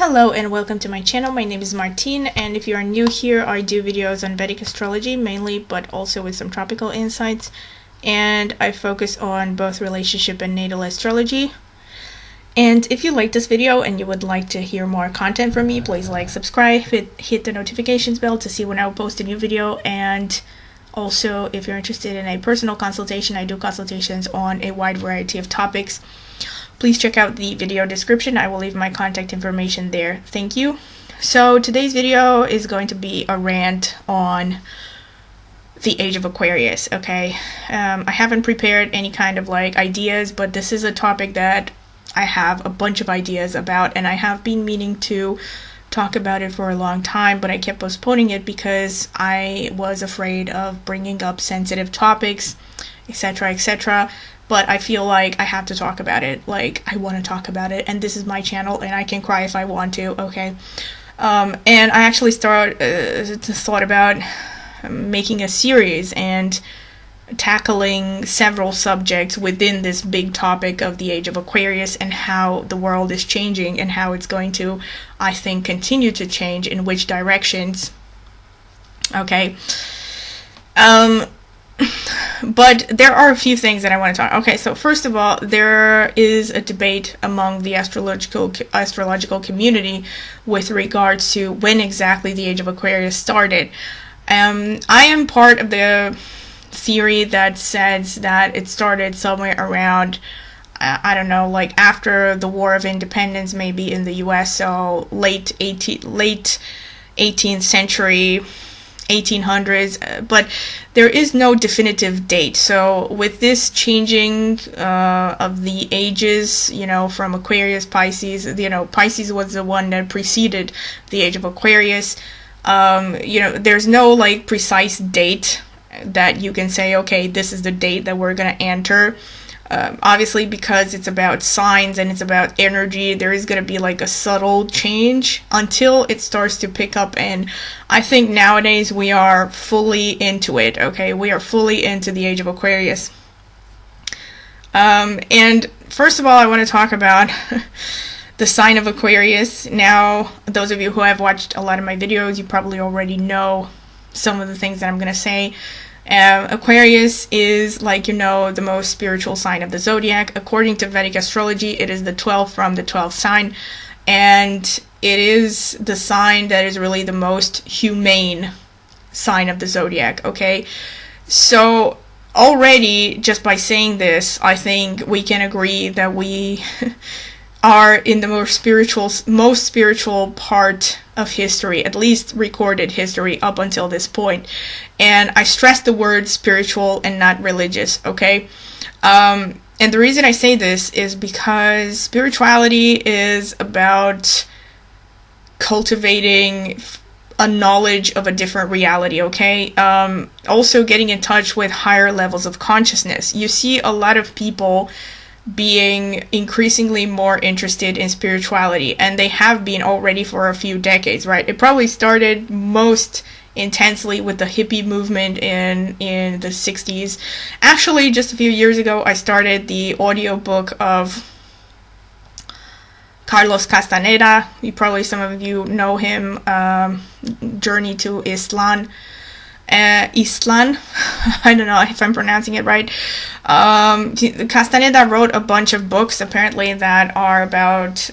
Hello and welcome to my channel. My name is Martine, and if you are new here, I do videos on Vedic astrology mainly, but also with some tropical insights, and I focus on both relationship and natal astrology. And if you like this video and you would like to hear more content from me, please like, subscribe, hit the notifications bell to see when I will post a new video. And also, if you're interested in a personal consultation, I do consultations on a wide variety of topics. Please check out the video description. I will leave my contact information there. Thank you. So today's video is going to be a rant on the Age of Aquarius, okay? I haven't prepared any kind of ideas, but this is a topic that I have a bunch of ideas about, and I have been meaning to talk about it for a long time, but I kept postponing it because I was afraid of bringing up sensitive topics, etc., etc. But I feel like I have to talk about it. I want to talk about it, and this is my channel, and I can cry if I want to, okay? And I actually thought about making a series and tackling several subjects within this big topic of the Age of Aquarius and how the world is changing and how it's going to, I think, continue to change, in which directions, okay? But there are a few things that I want to talk. Okay, so first of all, there is a debate among the astrological community with regards to when exactly the Age of Aquarius started. I am part of the theory that says that it started somewhere around, I don't know, after the War of Independence, maybe in the US, so late 18th century, 1800s, but there is no definitive date. So with this changing of the ages, from Aquarius, Pisces, Pisces was the one that preceded the Age of Aquarius. There's no precise date that you can say, okay, this is the date that we're going to enter. Obviously, because it's about signs and it's about energy, there is going to be a subtle change until it starts to pick up. And I think nowadays we are fully into it, okay? We are fully into the Age of Aquarius. And first of all, I want to talk about the sign of Aquarius. Now, those of you who have watched a lot of my videos, you probably already know some of the things that I'm going to say. Aquarius is, the most spiritual sign of the zodiac. According to Vedic astrology, it is the 12th from the 12th sign, and it is the sign that is really the most humane sign of the zodiac, okay? So already, just by saying this, I think we can agree that we are in the most spiritual part of history, at least recorded history up until this point. And I stress the word spiritual and not religious, okay? And the reason I say this is because spirituality is about cultivating a knowledge of a different reality, okay? Also getting in touch with higher levels of consciousness. You see a lot of people being increasingly more interested in spirituality, and they have been already for a few decades, right? It probably started most intensely with the hippie movement in the 60s. Actually, just a few years ago, I started the audiobook of Carlos Castaneda. Some of you know him, Journey to Islam. I don't know if I'm pronouncing it right. Castaneda wrote a bunch of books, apparently, that are about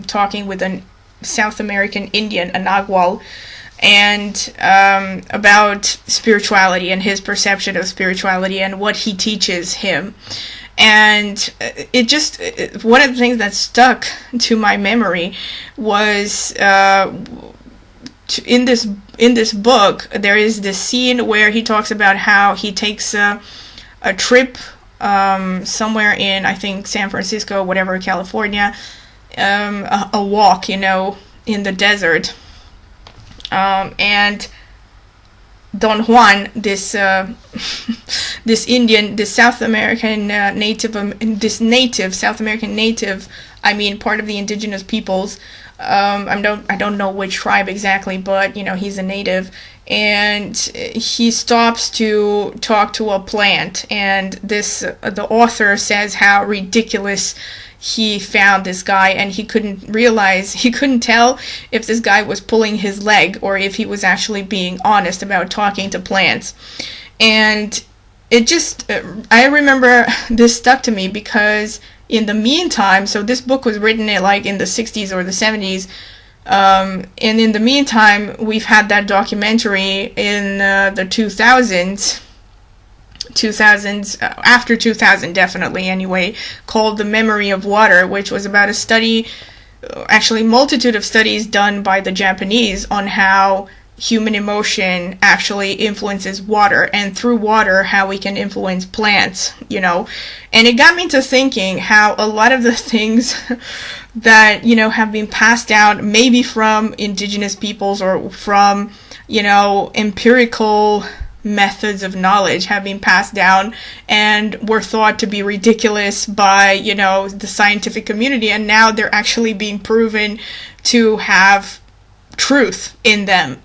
talking with a South American Indian, a Nagual, and about spirituality and his perception of spirituality and what he teaches him. And one of the things that stuck to my memory was in this book, there is this scene where he talks about how he takes a trip somewhere in, I think, San Francisco, whatever, California, a walk, in the desert. And Don Juan, this Indian, this South American South American native, part of the indigenous peoples. I don't know which tribe exactly, but he's a native, and he stops to talk to a plant, and the author says how ridiculous he found this guy, and he couldn't tell if this guy was pulling his leg or if he was actually being honest about talking to plants. And it just, I remember this stuck to me because in the meantime, so this book was written in the 60s or the 70s, and in the meantime, we've had that documentary in the 2000s, after 2000 definitely anyway, called The Memory of Water, which was about a study, actually multitude of studies done by the Japanese on how human emotion actually influences water, and through water how we can influence plants, and it got me to thinking how a lot of the things that have been passed down maybe from indigenous peoples or from empirical methods of knowledge have been passed down and were thought to be ridiculous by the scientific community, and now they're actually being proven to have truth in them,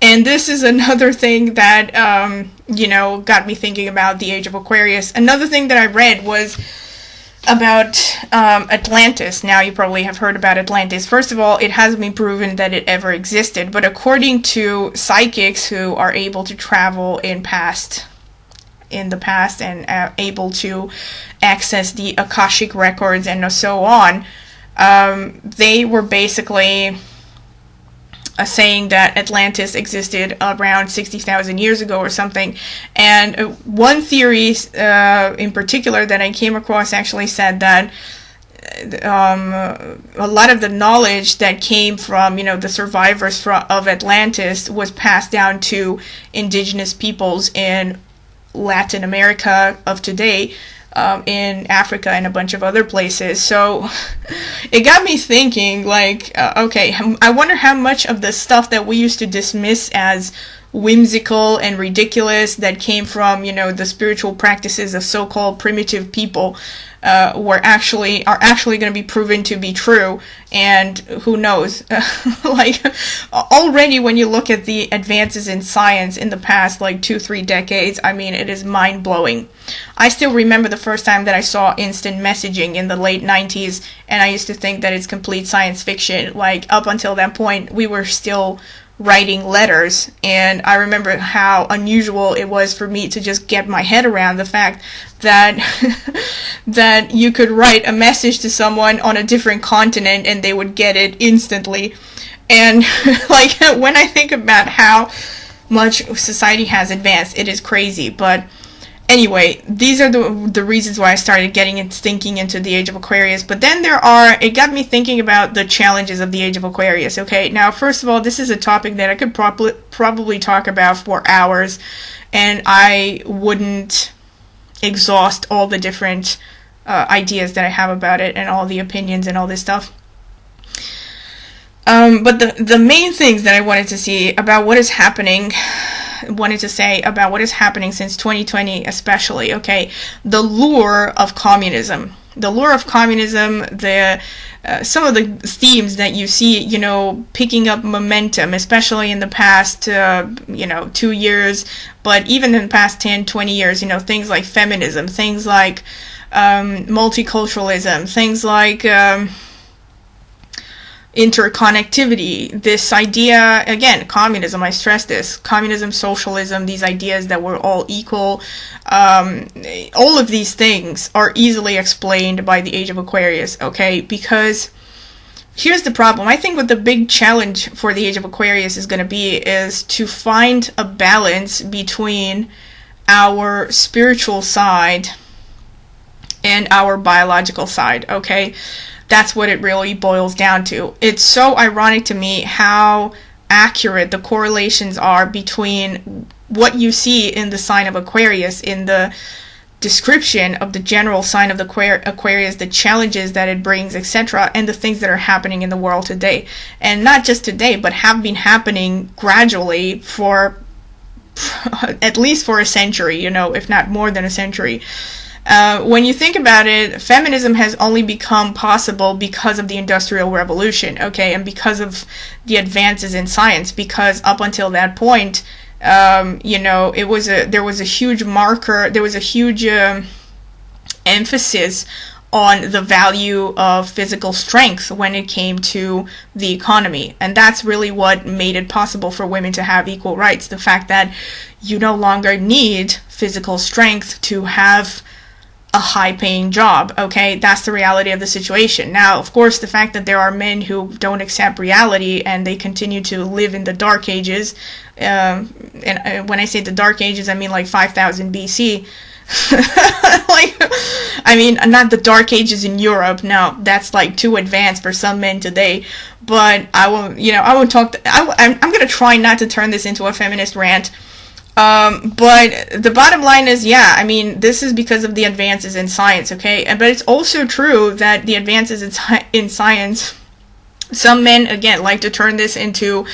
and this is another thing that got me thinking about the Age of Aquarius. Another thing that I read was about Atlantis. Now, you probably have heard about Atlantis. First of all, it hasn't been proven that it ever existed, but according to psychics who are able to travel in the past and able to access the Akashic records and so on, they were basically saying that Atlantis existed around 60,000 years ago or something. And one theory in particular that I came across actually said that a lot of the knowledge that came from the survivors of Atlantis was passed down to indigenous peoples in Latin America of today, in Africa and a bunch of other places. So it got me thinking, okay, I wonder how much of the stuff that we used to dismiss as whimsical and ridiculous that came from the spiritual practices of so-called primitive people are actually going to be proven to be true. And who knows, already when you look at the advances in science in the past 2-3 decades, I mean, it is mind-blowing. I still remember the first time that I saw instant messaging in the late 90s, and I used to think that it's complete science fiction. Up until that point, we were still writing letters, and I remember how unusual it was for me to just get my head around the fact that that you could write a message to someone on a different continent and they would get it instantly. And when I think about how much society has advanced, it is crazy. But anyway, these are the reasons why I started thinking into the Age of Aquarius. But then it got me thinking about the challenges of the Age of Aquarius. Okay, now first of all, this is a topic that I could probably talk about for hours, and I wouldn't exhaust all the different ideas that I have about it and all the opinions and all this stuff. But the main things that I wanted to say about what is happening since 2020 especially, okay, the lure of communism. Some of the themes that you see, picking up momentum, especially in the past, 2 years, but even in the past 10, 20 years, things like feminism, things like multiculturalism, things like interconnectivity, this idea, again, communism, I stress this, communism, socialism, these ideas that we're all equal, all of these things are easily explained by the Age of Aquarius, okay, because here's the problem. I think what the big challenge for the Age of Aquarius is going to be is to find a balance between our spiritual side and our biological side, okay? That's what it really boils down to. It's so ironic to me how accurate the correlations are between what you see in the sign of Aquarius, in the description of the general sign of the Aquarius, the challenges that it brings, etc., and the things that are happening in the world today. And not just today, but have been happening gradually for at least for a century, if not more than a century. When you think about it, feminism has only become possible because of the Industrial Revolution, okay, and because of the advances in science, because up until that point, there was a huge emphasis on the value of physical strength when it came to the economy. And that's really what made it possible for women to have equal rights. The fact that you no longer need physical strength to have a high-paying job, okay? That's the reality of the situation. Now, of course, the fact that there are men who don't accept reality and they continue to live in the Dark Ages, and when I say the Dark Ages, I mean like 5000 BC, like, I mean, not the Dark Ages in Europe. No, that's like too advanced for some men today. But I won't, I won't talk. I'm gonna try not to turn this into a feminist rant. But the bottom line is, yeah, I mean, this is because of the advances in science, okay? But it's also true that the advances in science, some men, again, like to turn this into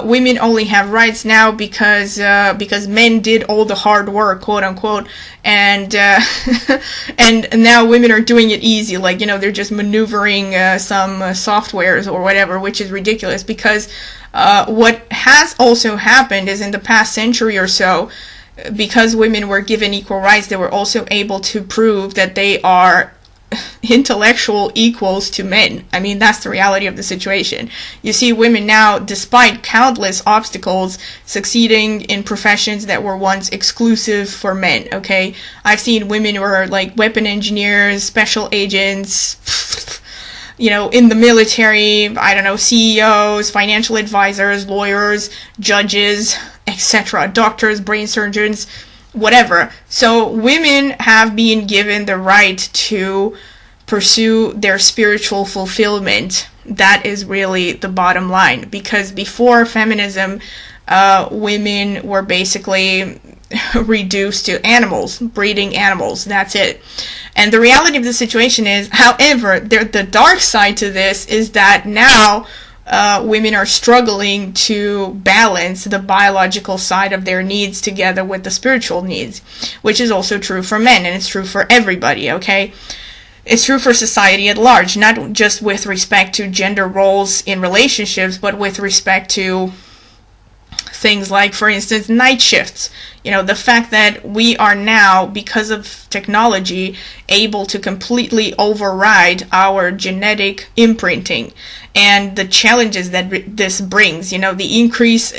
women only have rights now because men did all the hard work, quote unquote, and and now women are doing it easy, like, they're just maneuvering some softwares or whatever, which is ridiculous, because what has also happened is in the past century or so, because women were given equal rights, they were also able to prove that they are intellectual equals to men. I mean, that's the reality of the situation. You see women now, despite countless obstacles, succeeding in professions that were once exclusive for men, okay? I've seen women who are like weapon engineers, special agents, in the military, I don't know, CEOs, financial advisors, lawyers, judges, etc., doctors, brain surgeons, whatever. So women have been given the right to pursue their spiritual fulfillment. That is really the bottom line, because before feminism, women were basically reduced to animals, breeding animals. That's it. And the reality of the situation is, however, the dark side to this is that now women are struggling to balance the biological side of their needs together with the spiritual needs, which is also true for men, and it's true for everybody, okay? It's true for society at large, not just with respect to gender roles in relationships, but with respect to things like, for instance, night shifts. The fact that we are now, because of technology, able to completely override our genetic imprinting, and the challenges that this brings. The increase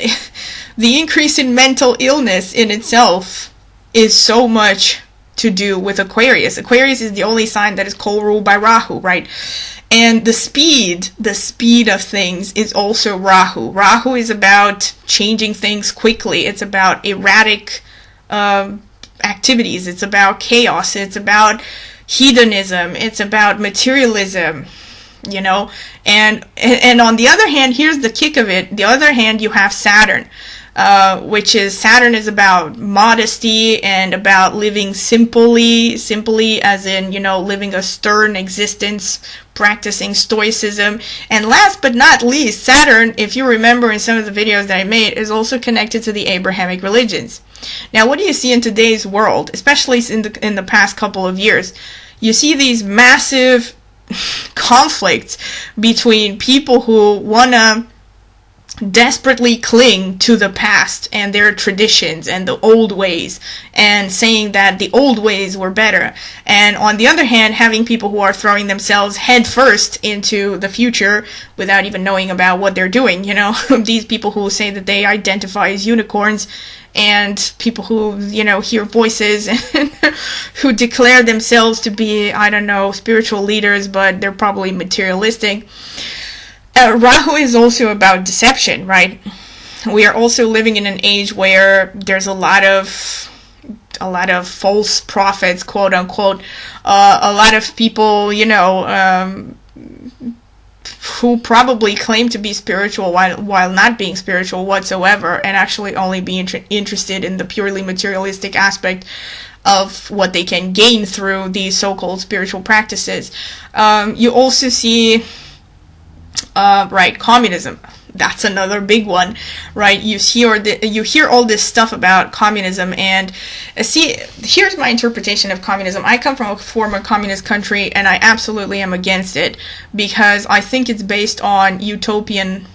in mental illness in itself is so much to do with Aquarius. Aquarius is the only sign that is co-ruled by Rahu, right? And the speed of things is also Rahu. Rahu is about changing things quickly. It's about erratic activities. It's about chaos. It's about hedonism. It's about materialism, And on the other hand, here's the kick of it. The other hand, you have Saturn. Saturn is about modesty and about living simply as in, living a stern existence, practicing stoicism. And last but not least, Saturn, if you remember in some of the videos that I made, is also connected to the Abrahamic religions. Now, what do you see in today's world, especially in the past couple of years? You see these massive conflicts between people who want to desperately cling to the past and their traditions and the old ways, and saying that the old ways were better, and on the other hand, having people who are throwing themselves headfirst into the future without even knowing about what they're doing. These people who say that they identify as unicorns, and people who hear voices and who declare themselves to be, I don't know, spiritual leaders, but they're probably materialistic. Rahu is also about deception, right? We are also living in an age where there's a lot of false prophets, quote unquote, a lot of people, who probably claim to be spiritual while not being spiritual whatsoever, and actually only being interested in the purely materialistic aspect of what they can gain through these so-called spiritual practices. You also see communism. That's another big one, right? You hear all this stuff about communism, and see, here's my interpretation of communism. I come from a former communist country, and I absolutely am against it, because I think it's based on utopian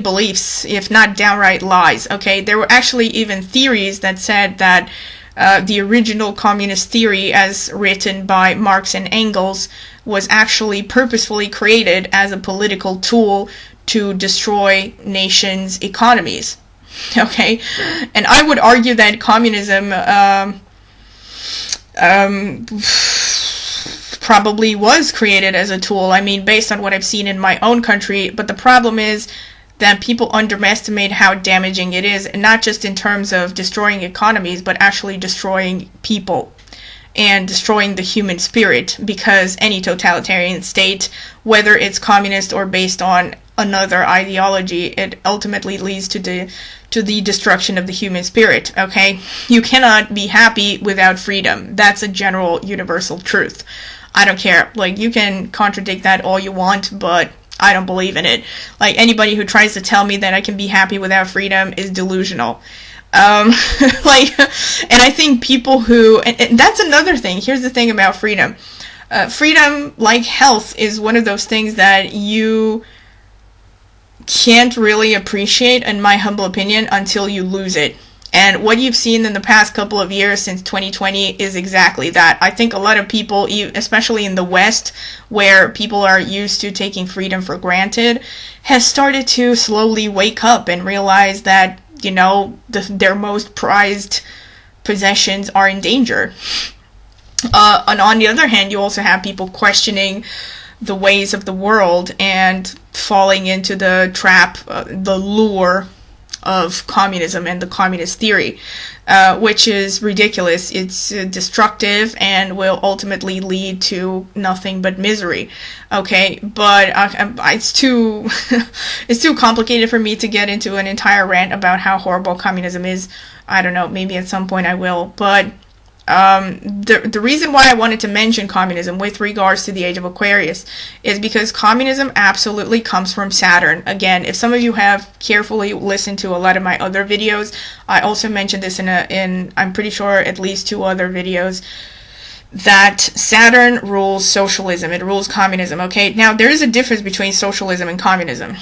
beliefs, if not downright lies, okay? There were actually even theories that said that the original communist theory as written by Marx and Engels was actually purposefully created as a political tool to destroy nations' economies. Okay? And I would argue that communism probably was created as a tool, I mean, based on what I've seen in my own country, but the problem is that people underestimate how damaging it is, and not just in terms of destroying economies, but actually destroying people and destroying the human spirit, because any totalitarian state, whether it's communist or based on another ideology, it ultimately leads to the destruction of the human spirit, okay? You cannot be happy without freedom. That's a general universal truth. I don't care. Like, you can contradict that all you want, but I don't believe in it. Like, anybody who tries to tell me that I can be happy without freedom is delusional. And I think people who, and that's another thing. Here's the thing about freedom. Freedom, like health, is one of those things that you can't really appreciate, in my humble opinion, until you lose it. And what you've seen in the past couple of years since 2020 is exactly that. I think a lot of people, especially in the West, where people are used to taking freedom for granted, has started to slowly wake up and realize that, you know, their most prized possessions are in danger. And on the other hand, you also have people questioning the ways of the world and falling into the trap, the lure of communism and the communist theory, which is ridiculous. It's destructive and will ultimately lead to nothing but misery. Okay, but it's too it's too complicated for me to get into an entire rant about how horrible communism is. I don't know, maybe at some point I will, but the reason why I wanted to mention communism with regards to the Age of Aquarius is because communism absolutely comes from Saturn. Again, if some of you have carefully listened to a lot of my other videos, I also mentioned this in I'm pretty sure at least 2 other videos, that Saturn rules socialism, it rules communism. Okay, now there is a difference between socialism and communism.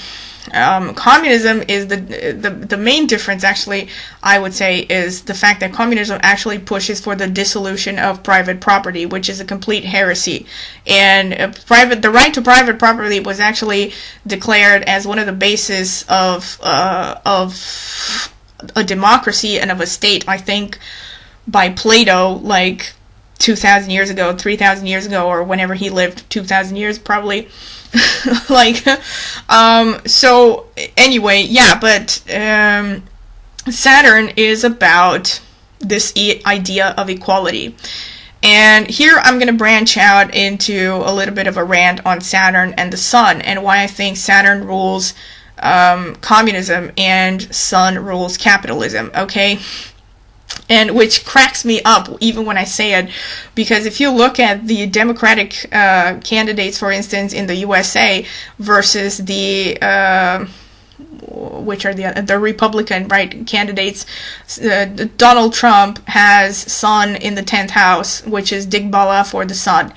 Communism is the main difference, actually, I would say, is the fact that communism actually pushes for the dissolution of private property, which is a complete heresy. And the right to private property was actually declared as one of the bases of a democracy and of a state, I think, by Plato, like 2,000 years ago, 3,000 years ago, or whenever he lived, 2,000 years probably. So anyway, yeah, but Saturn is about this idea of equality. And here I'm going to branch out into a little bit of a rant on Saturn and the Sun, and why I think Saturn rules communism and Sun rules capitalism, okay? And which cracks me up even when I say it, because if you look at the Democratic candidates, for instance, in the USA versus the which are the Republican, right, candidates, Donald Trump has Sun in the 10th house, which is Digbala for the Sun.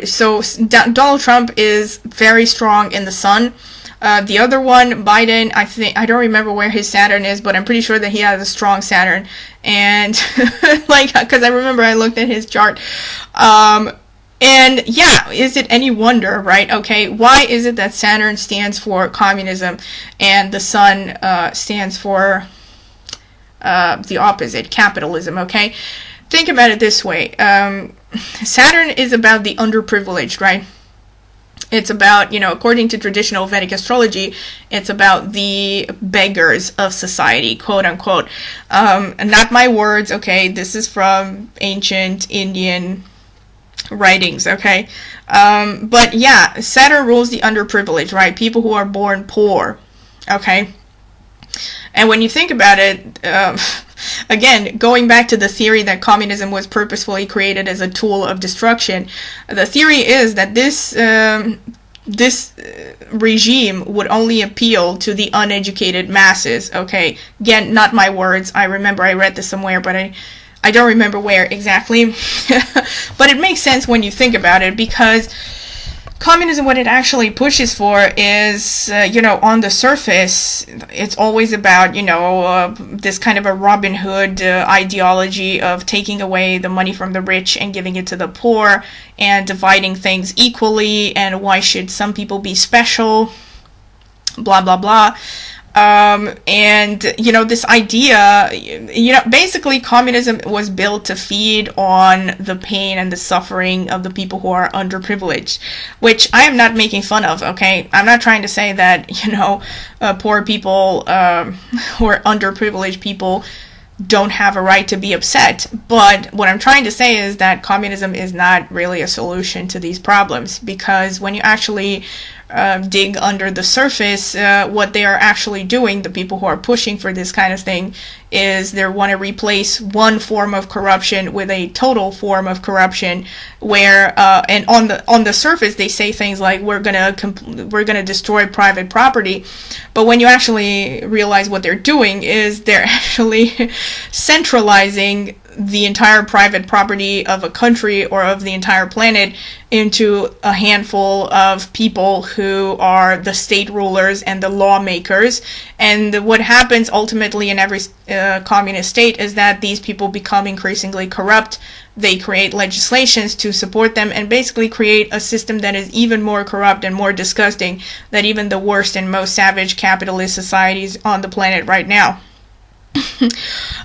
So Donald Trump is very strong in the Sun. The other one, Biden, I don't remember where his Saturn is, but I'm pretty sure that he has a strong Saturn. And, like, because I remember I looked at his chart. And, yeah, is it any wonder, right? Okay, why is it that Saturn stands for communism and the Sun stands for the opposite, capitalism, okay? Think about it this way. Saturn is about the underprivileged, right? It's about, you know, according to traditional Vedic astrology, it's about the beggars of society, quote unquote. Not my words, okay? This is from ancient Indian writings, okay? But yeah, Saturn rules the underprivileged, right? People who are born poor, okay? And when you think about it, again, going back to the theory that communism was purposefully created as a tool of destruction, the theory is that this regime would only appeal to the uneducated masses, okay? Again, not my words. I remember I read this somewhere, but I don't remember where exactly. But it makes sense when you think about it, because Communism, what it actually pushes for is, on the surface, it's always about, this kind of a Robin Hood ideology of taking away the money from the rich and giving it to the poor and dividing things equally, and why should some people be special, blah, blah, blah. This idea, basically communism was built to feed on the pain and the suffering of the people who are underprivileged, which I am not making fun of, okay? I'm not trying to say that, poor people, who are underprivileged people don't have a right to be upset, but what I'm trying to say is that communism is not really a solution to these problems, because when you actually dig under the surface, what they are actually doing, the people who are pushing for this kind of thing, is they want to replace one form of corruption with a total form of corruption, where and on the surface they say things like we're gonna destroy private property, but when you actually realize what they're doing is they're actually centralizing the entire private property of a country or of the entire planet into a handful of people who are the state rulers and the lawmakers. And what happens ultimately in every communist state is that these people become increasingly corrupt. They create legislations to support them and basically create a system that is even more corrupt and more disgusting than even the worst and most savage capitalist societies on the planet right now.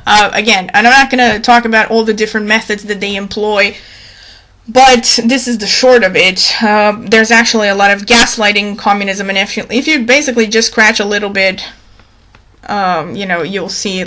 Again, and I'm not going to talk about all the different methods that they employ, but this is the short of it. There's actually a lot of gaslighting communism, and if you basically just scratch a little bit, you'll see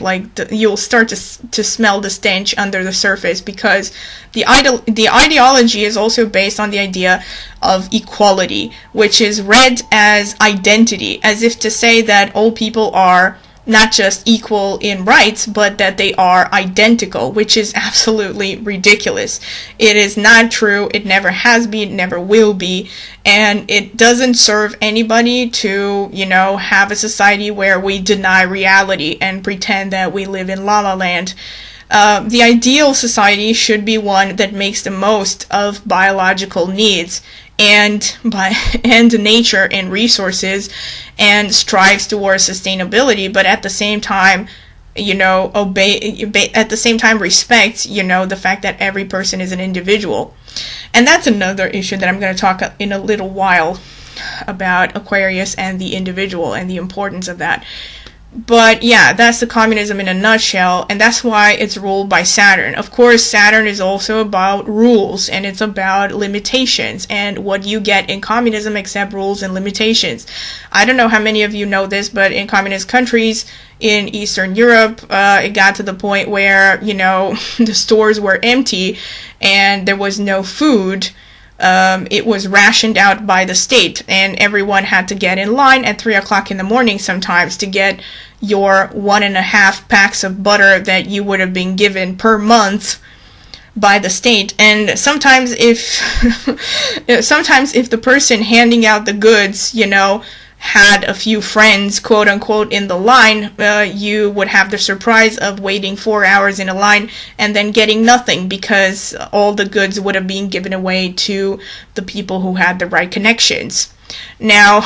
you'll start to smell the stench under the surface, because the ideology is also based on the idea of equality, which is read as identity, as if to say that all people are not just equal in rights, but that they are identical, which is absolutely ridiculous. It is not true. It never has been, never will be, and it doesn't serve anybody to, have a society where we deny reality and pretend that we live in La La Land. The ideal society should be one that makes the most of biological needs and nature and resources, and strives towards sustainability, but at the same time, respects, the fact that every person is an individual. And that's another issue that I'm going to talk in a little while about Aquarius and the individual and the importance of that. But yeah, that's the communism in a nutshell, and that's why it's ruled by Saturn. Of course, Saturn is also about rules, and it's about limitations, and what you get in communism except rules and limitations. I don't know how many of you know this, but in communist countries in Eastern Europe, it got to the point where, the stores were empty and there was no food. It was rationed out by the state, and everyone had to get in line at 3 o'clock in the morning sometimes to get your 1.5 packs of butter that you would have been given per month by the state. And sometimes if the person handing out the goods, had a few friends, quote unquote, in the line, you would have the surprise of waiting 4 hours in a line and then getting nothing, because all the goods would have been given away to the people who had the right connections. Now,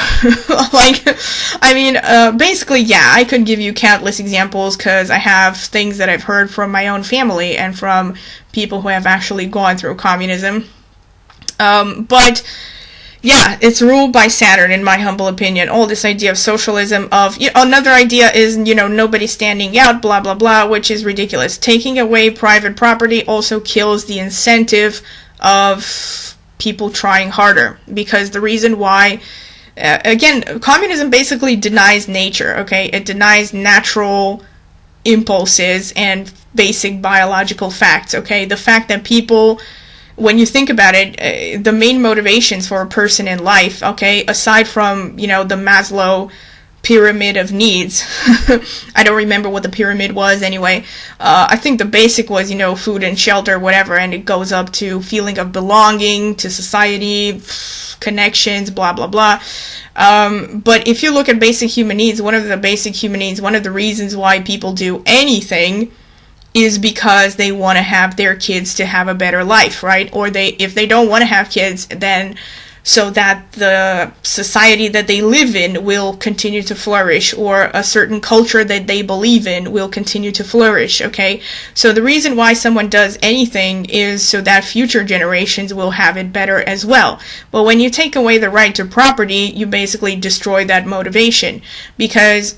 basically, yeah, I could give you countless examples, because I have things that I've heard from my own family and from people who have actually gone through communism. But yeah, it's ruled by Saturn, in my humble opinion. All this idea of socialism, another idea is, nobody standing out, blah, blah, blah, which is ridiculous. Taking away private property also kills the incentive of people trying harder, because the reason why, again, communism basically denies nature, okay? It denies natural impulses and basic biological facts, okay? The fact that people, when you think about it, the main motivations for a person in life, okay, aside from, the Maslow pyramid of needs, I don't remember what the pyramid was anyway, I think the basic was, food and shelter, whatever, and it goes up to feeling of belonging to society, connections, blah, blah, blah. But if you look at basic human needs, one of the reasons why people do anything is because they want to have their kids to have a better life, right? Or if they don't want to have kids, then so that the society that they live in will continue to flourish, or a certain culture that they believe in will continue to flourish, okay? So the reason why someone does anything is so that future generations will have it better as well. But when you take away the right to property, you basically destroy that motivation, because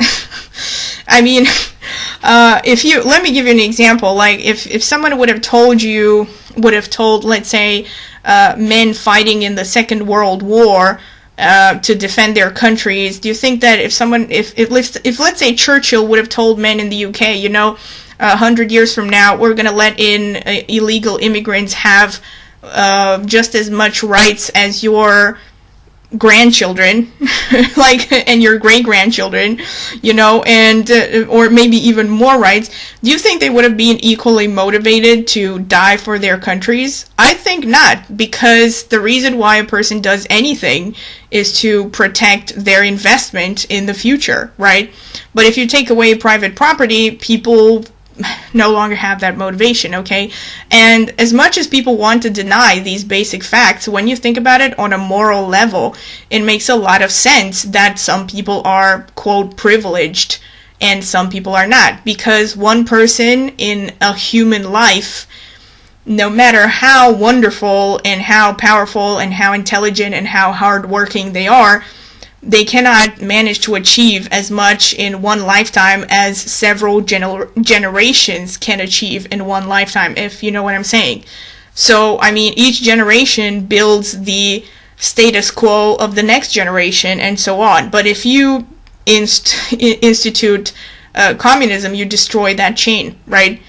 I mean, let me give you an example. Like, if someone would have told, let's say, men fighting in the Second World War to defend their countries, do you think that if let's say Churchill would have told men in the UK, 100 years from now, we're going to let in illegal immigrants have just as much rights as your grandchildren, and your great-grandchildren, and or maybe even more rights, do you think they would have been equally motivated to die for their countries? I think not, because the reason why a person does anything is to protect their investment in the future, right? But if you take away private property, people no longer have that motivation, okay? And as much as people want to deny these basic facts, when you think about it on a moral level, it makes a lot of sense that some people are, quote, privileged and some people are not. Because one person in a human life, no matter how wonderful and how powerful and how intelligent and how hardworking they are, they cannot manage to achieve as much in one lifetime as several generations can achieve in one lifetime, if you know what I'm saying. So, I mean, each generation builds the status quo of the next generation and so on. But if you institute communism, you destroy that chain, right?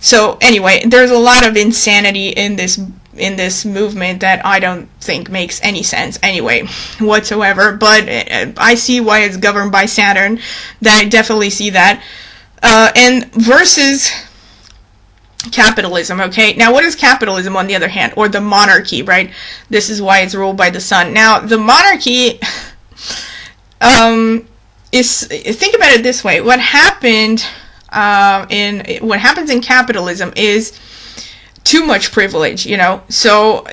So, anyway, there's a lot of insanity in this movement that I don't think makes any sense anyway whatsoever, but I see why it's governed by Saturn. That I definitely see that. And versus capitalism, okay? Now, what is capitalism on the other hand, or the monarchy, right? This is why it's ruled by the sun. Now, the monarchy think about it this way. What happens in capitalism is too much privilege, so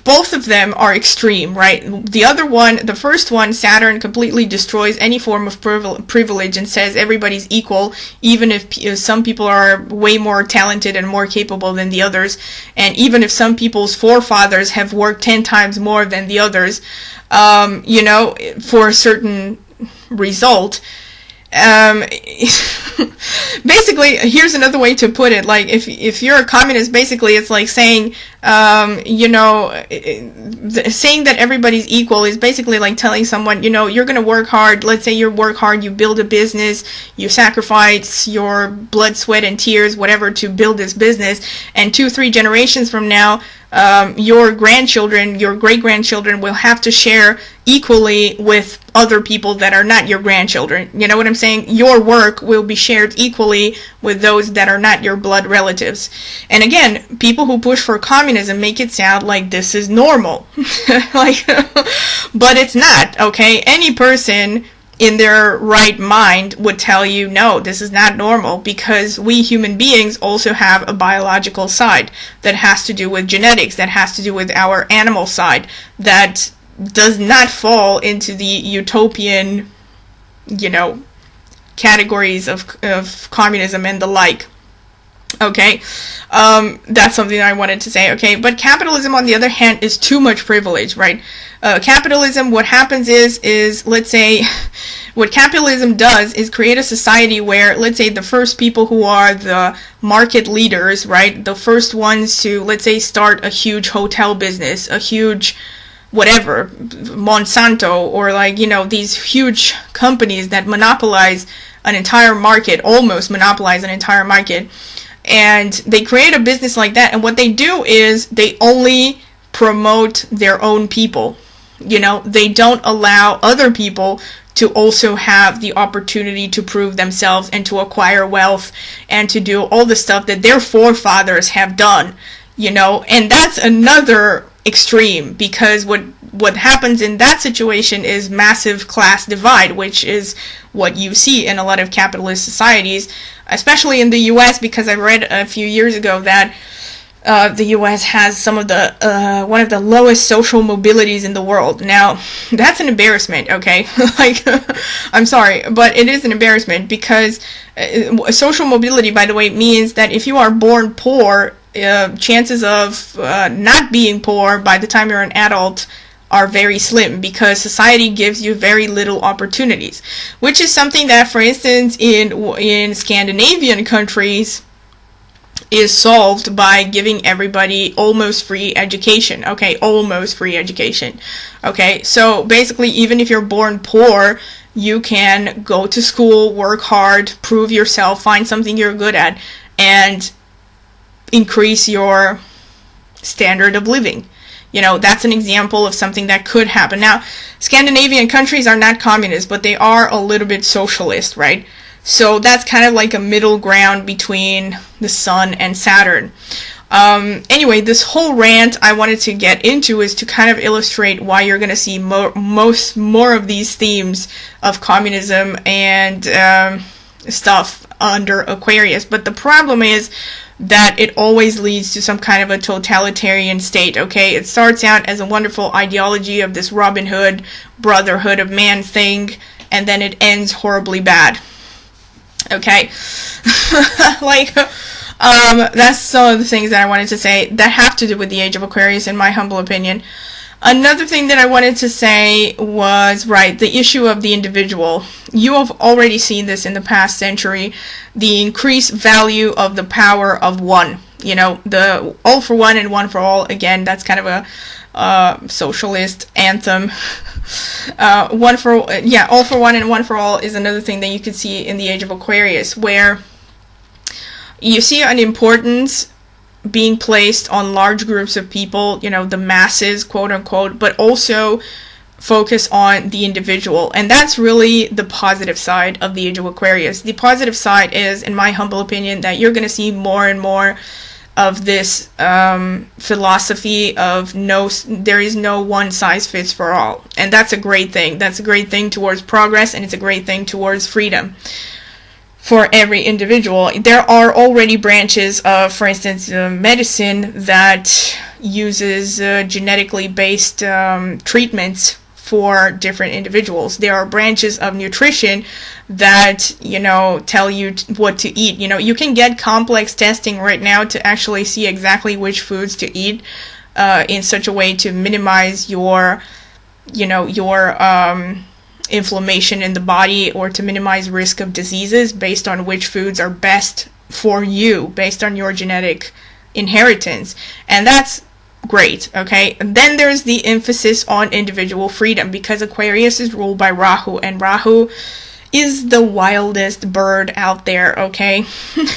both of them are extreme, right? The first one, Saturn, completely destroys any form of privilege and says everybody's equal, even if some people are way more talented and more capable than the others, and even if some people's forefathers have worked 10 times more than the others, for a certain result. Basically, here's another way to put it. Like, if you're a communist, basically it's like saying, saying that everybody's equal is basically like telling someone, you're going to work hard. Let's say you work hard, you build a business, you sacrifice your blood, sweat, and tears, whatever, to build this business, and 2-3 generations from now, your grandchildren, your great-grandchildren will have to share equally with other people that are not your grandchildren. You know what I'm saying? Your work will be shared equally with those that are not your blood relatives. And again, people who push for communism make it sound like this is normal. But it's not, okay? Any person in their right mind would tell you, no, this is not normal, because we human beings also have a biological side that has to do with genetics, that has to do with our animal side, that does not fall into the utopian, categories of communism and the like. Okay, that's something I wanted to say, okay? But capitalism, on the other hand, is too much privilege, right? Capitalism, what happens is, let's say, what capitalism does is create a society where, let's say, the first people who are the market leaders, right? The first ones to, let's say, start a huge hotel business, a huge whatever, Monsanto, or these huge companies that monopolize an entire market, almost monopolize an entire market. And they create a business like that, and what they do is they only promote their own people. They don't allow other people to also have the opportunity to prove themselves and to acquire wealth and to do all the stuff that their forefathers have done, and that's another extreme, because what happens in that situation is massive class divide, which is what you see in a lot of capitalist societies, especially in the US, because I read a few years ago that the U.S. has some of the one of the lowest social mobilities in the world. Now, that's an embarrassment, okay? Like, I'm sorry, but it is an embarrassment, because social mobility, by the way, means that if you are born poor, chances of not being poor by the time you're an adult are very slim, because society gives you very little opportunities, which is something that, for instance, in Scandinavian countries, is solved by giving everybody almost free education. Okay, almost free education. Okay, so basically, even if you're born poor, you can go to school, work hard, prove yourself, find something you're good at, and increase your standard of living. You know, that's an example of something that could happen. Now, Scandinavian countries are not communist, but they are a little bit socialist, right? So that's kind of like a middle ground between the Sun and Saturn. Anyway, this whole rant I wanted to get into is to kind of illustrate why you're going to see more of these themes of communism and stuff under Aquarius. But the problem is that it always leads to some kind of a totalitarian state, okay? It starts out as a wonderful ideology of this Robin Hood, brotherhood of man thing, and then it ends horribly bad. Okay? Like, that's some of the things that I wanted to say that have to do with the Age of Aquarius, in my humble opinion. Another thing that I wanted to say was, right, the issue of the individual. You have already seen this in the past century, the increased value of the power of one. You know, the all for one and one for all, again, that's kind of a socialist anthem. All for one and one for all is another thing that you could see in the Age of Aquarius, where you see an importance being placed on large groups of people, you know, the masses, quote unquote, but also focus on the individual. And that's really the positive side of the Age of Aquarius. The positive side is, in my humble opinion, that you're going to see more and more of this philosophy of there is no one size fits for all. And that's a great thing. That's a great thing towards progress, and it's a great thing towards freedom for every individual. There are already branches of, for instance, medicine that uses genetically based treatments for different individuals. There are branches of nutrition that, you know, tell you what to eat. You know, you can get complex testing right now to actually see exactly which foods to eat in such a way to minimize your inflammation in the body, or to minimize risk of diseases based on which foods are best for you, based on your genetic inheritance. And that's great, okay? And then there's the emphasis on individual freedom, because Aquarius is ruled by Rahu, and Rahu is the wildest bird out there, okay?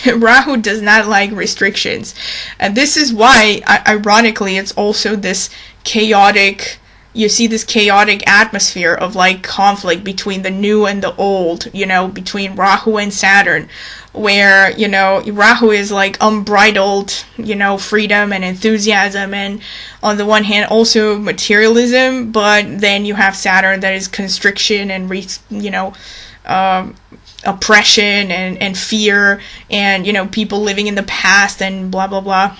Rahu does not like restrictions. And this is why, ironically, it's also this chaotic, you see this chaotic atmosphere of like conflict between the new and the old, you know, between Rahu and Saturn, where, you know, Rahu is like unbridled, you know, freedom and enthusiasm, and on the one hand also materialism, but then you have Saturn that is constriction and oppression and fear, and, you know, people living in the past and blah blah blah.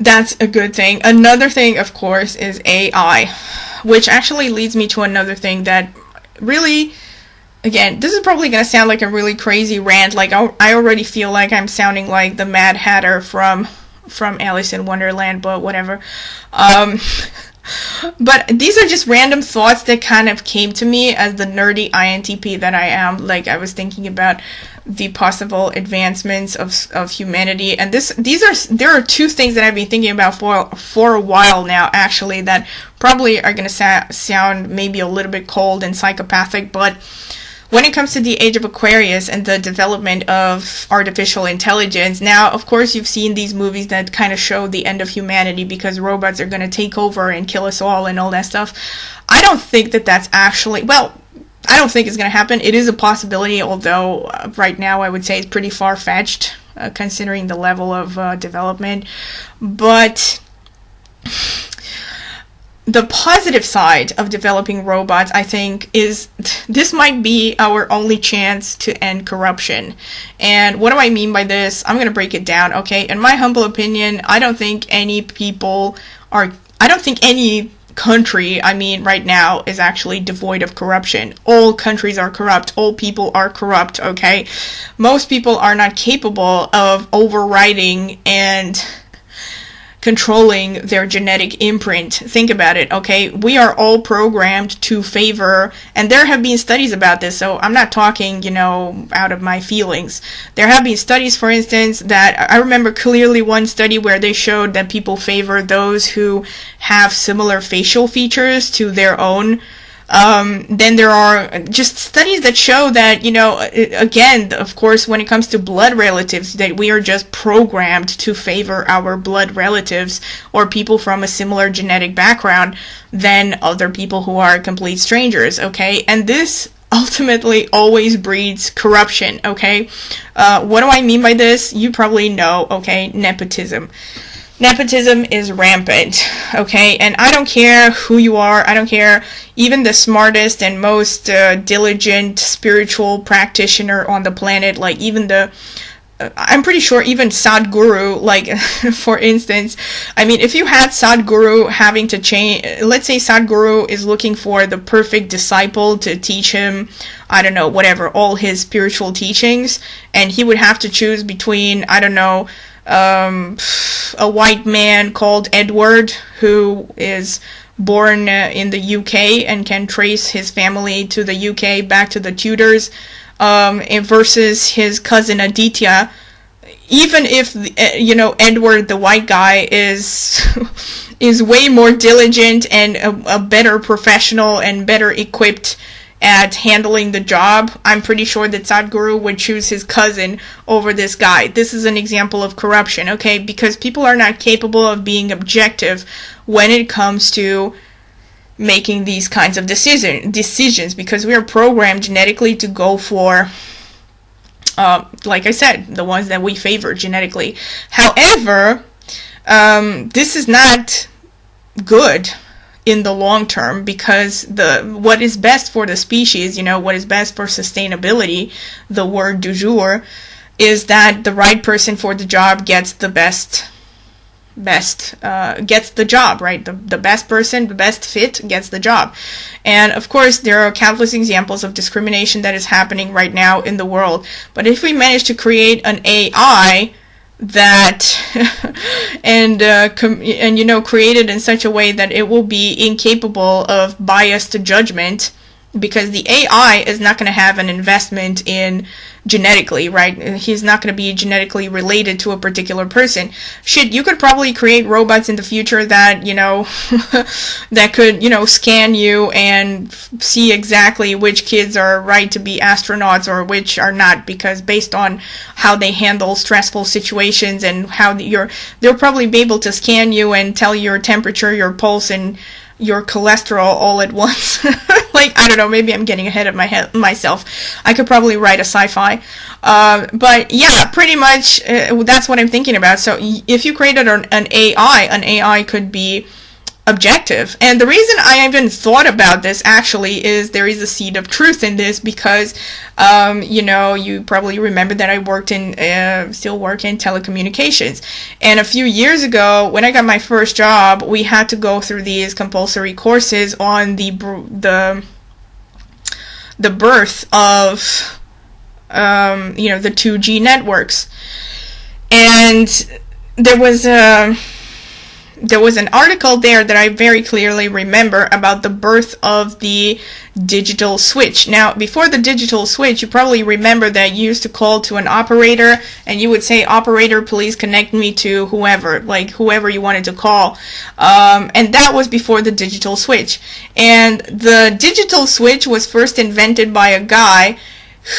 That's a good thing. Another thing, of course, is AI, which actually leads me to another thing that really, again, this is probably going to sound like a really crazy rant. Like, I already feel like I'm sounding like the Mad Hatter from Alice in Wonderland, but whatever. But these are just random thoughts that kind of came to me as the nerdy INTP that I am. Like, I was thinking about the possible advancements of humanity, and there are two things that I've been thinking about for a while now, actually, that probably are going to sound maybe a little bit cold and psychopathic, but when it comes to the Age of Aquarius and the development of artificial intelligence, now, of course, you've seen these movies that kind of show the end of humanity because robots are going to take over and kill us all and all that stuff. I don't think that that's actually, well, I don't think it's going to happen. It is a possibility, although right now I would say it's pretty far-fetched, considering the level of development. But the positive side of developing robots, I think, is this might be our only chance to end corruption. And what do I mean by this? I'm going to break it down, okay? In my humble opinion, I don't think any country, right now, is actually devoid of corruption. All countries are corrupt. All people are corrupt, okay? Most people are not capable of overriding and controlling their genetic imprint. Think about it, okay? We are all programmed to favor, and there have been studies about this, so I'm not talking, out of my feelings. There have been studies, for instance, that I remember clearly one study where they showed that people favor those who have similar facial features to their own. Then there are just studies that show that, again, of course, when it comes to blood relatives, that we are just programmed to favor our blood relatives or people from a similar genetic background than other people who are complete strangers, okay? And this ultimately always breeds corruption, okay? What do I mean by this? You probably know, okay? Nepotism. Nepotism is rampant, okay? And I don't care who you are. I don't care, even the smartest and most diligent spiritual practitioner on the planet, like even I'm pretty sure even Sadhguru, like, for instance, if you had Sadhguru having to change, let's say Sadhguru is looking for the perfect disciple to teach him, I don't know, whatever, all his spiritual teachings, and he would have to choose between, I don't know, a white man called Edward, who is born in the UK and can trace his family to the UK back to the Tudors, versus his cousin Aditya. Even if Edward, the white guy, is way more diligent and a better professional and better equipped at handling the job, I'm pretty sure that Sadhguru would choose his cousin over this guy. This is an example of corruption, okay? Because people are not capable of being objective when it comes to making these kinds of decisions, because we are programmed genetically to go for, like I said, the ones that we favor genetically. However, this is not good in the long term, because what is best for the species, what is best for sustainability, the word du jour, is that the right person for the job gets the best gets the job, right? The best person, the best fit gets the job. And of course, there are countless examples of discrimination that is happening right now in the world. But if we manage to create an AI that and create it in such a way that it will be incapable of biased judgment, because the AI is not going to have an investment in genetically, right? He's not going to be genetically related to a particular person. Shit, you could probably create robots in the future that, that could, scan you and see exactly which kids are right to be astronauts or which are not, because based on how they handle stressful situations and how they'll probably be able to scan you and tell your temperature, your pulse, and your cholesterol all at once. Like, I don't know, maybe I'm getting ahead of myself. I could probably write a sci-fi. But yeah, pretty much that's what I'm thinking about. So if you created an AI could be objective. And the reason I even thought about this actually is there is a seed of truth in this, because you probably remember that I still work in telecommunications, and a few years ago when I got my first job, we had to go through these compulsory courses on the birth of the 2G networks. And there was an article there that I very clearly remember about the birth of the digital switch. Now, before the digital switch, you probably remember that you used to call to an operator and you would say, "Operator, please connect me to whoever," like whoever you wanted to call. And that was before the digital switch. And the digital switch was first invented by a guy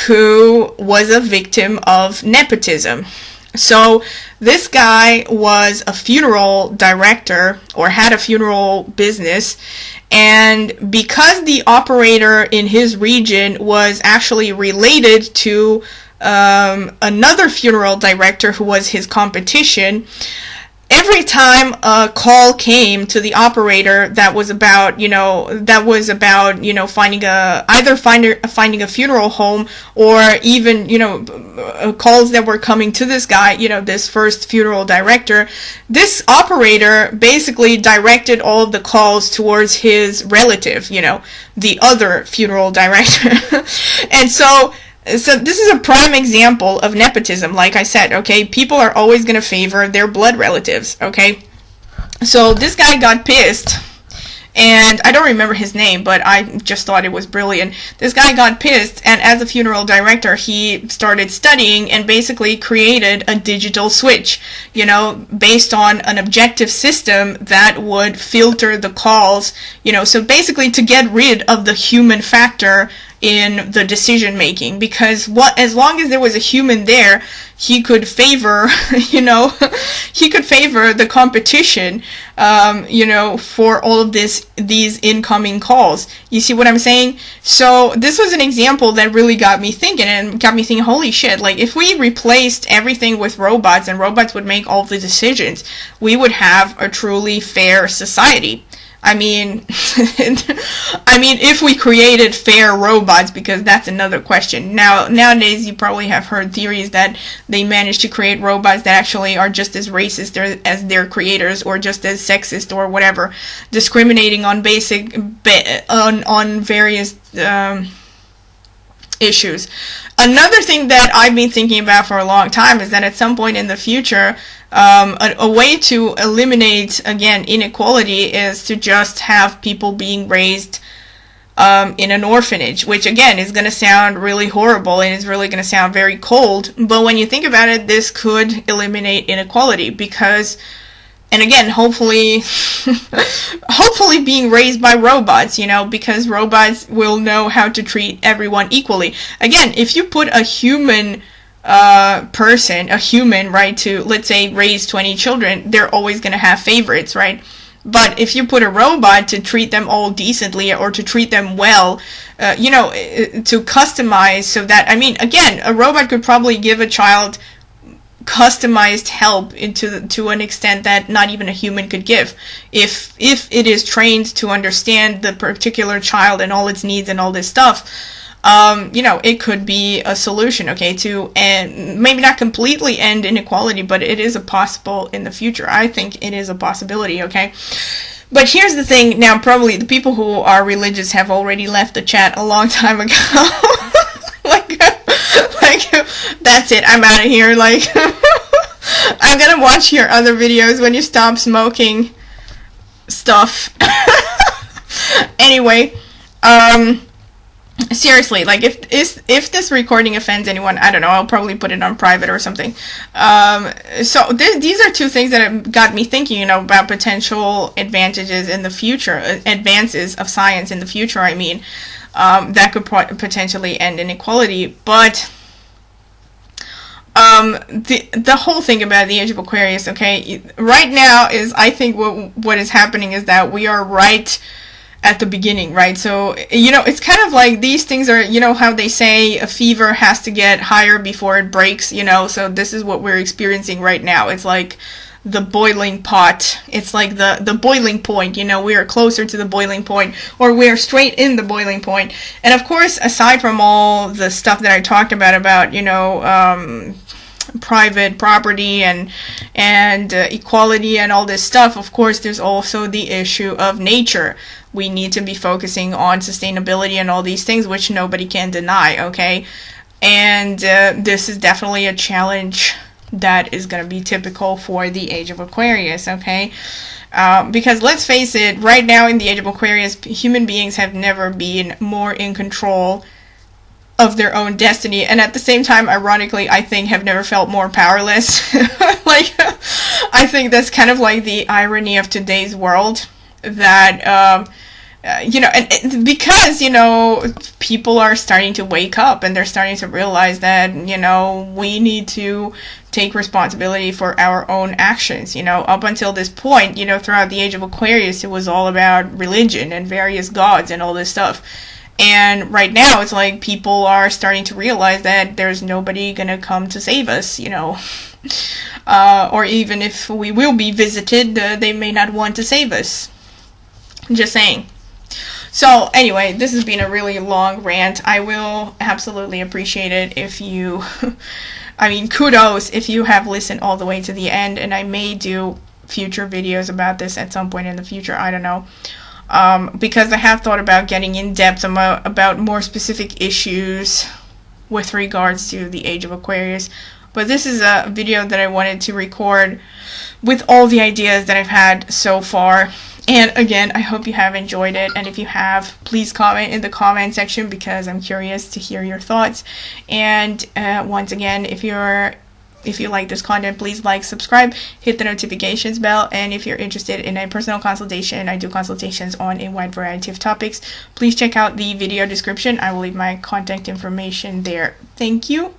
who was a victim of nepotism. So this guy was a funeral director, or had a funeral business, and because the operator in his region was actually related to another funeral director who was his competition, every time a call came to the operator that was about, finding finding a funeral home, or even, calls that were coming to this guy, this first funeral director, this operator basically directed all of the calls towards his relative, the other funeral director. And so this is a prime example of nepotism, like I said, okay? People are always going to favor their blood relatives, okay? So this guy got pissed, and I don't remember his name, but I just thought it was brilliant. This guy got pissed, and as a funeral director, he started studying and basically created a digital switch, based on an objective system that would filter the calls, so basically to get rid of the human factor in the decision making, because as long as there was a human there, he could favor the competition, for all of these incoming calls. You see what I'm saying? So this was an example that really got me thinking, and got me thinking, holy shit, like if we replaced everything with robots and robots would make all the decisions, we would have a truly fair society. I mean, if we created fair robots, because that's another question. Nowadays, you probably have heard theories that they managed to create robots that actually are just as racist as their creators, or just as sexist, or whatever, discriminating on on various issues. Another thing that I've been thinking about for a long time is that at some point in the future, a way to eliminate, again, inequality is to just have people being raised in an orphanage, which again is going to sound really horrible and is really going to sound very cold, but when you think about it, this could eliminate inequality, because, and again, hopefully being raised by robots, because robots will know how to treat everyone equally. Again, if you put a human human, right, to, let's say, raise 20 children, they're always going to have favorites, right? But if you put a robot to treat them all decently, or to treat them well, to customize so that, again, a robot could probably give a child customized help to an extent that not even a human could give, if it is trained to understand the particular child and all its needs and all this stuff. It could be a solution, okay, to end, maybe not completely end inequality, but it is a possible in the future. I think it is a possibility, okay? But here's the thing, now probably the people who are religious have already left the chat a long time ago. like, that's it, I'm out of here, like, I'm gonna watch your other videos when you stop smoking stuff. Anyway, seriously, like, if this recording offends anyone, I don't know, I'll probably put it on private or something. So these are two things that have got me thinking, about potential advantages in the future, advances of science in the future, that could potentially end inequality. But the whole thing about the Age of Aquarius, okay, right now is, I think what is happening is that we are right at the beginning, right? So, it's kind of like these things are, how they say a fever has to get higher before it breaks, so this is what we're experiencing right now. It's like the boiling pot. It's like the boiling point, we are closer to the boiling point, or we are straight in the boiling point. And of course, aside from all the stuff that I talked about, private property and equality and all this stuff, of course, there's also the issue of nature. We need to be focusing on sustainability and all these things, which nobody can deny, okay? And this is definitely a challenge that is going to be typical for the Age of Aquarius, okay? Because let's face it, right now in the Age of Aquarius, human beings have never been more in control of their own destiny, and at the same time, ironically, I think have never felt more powerless. Like, I think that's kind of like the irony of today's world, that and because people are starting to wake up, and they're starting to realize that we need to take responsibility for our own actions. Up until this point, throughout the Age of Aquarius, it was all about religion and various gods and all this stuff. And right now, it's like people are starting to realize that there's nobody gonna come to save us, Or even if we will be visited, they may not want to save us. Just saying. So anyway, this has been a really long rant. I will absolutely appreciate it if you, I mean, kudos if you have listened all the way to the end, and I may do future videos about this at some point in the future, I don't know. Because I have thought about getting in depth about more specific issues with regards to the Age of Aquarius. But this is a video that I wanted to record with all the ideas that I've had so far. And again, I hope you have enjoyed it. And if you have, please comment in the comment section because I'm curious to hear your thoughts. And once again, if you like this content, please like, subscribe, hit the notifications bell, and if you're interested in a personal consultation, I do consultations on a wide variety of topics. Please check out the video description. I will leave my contact information there. Thank you.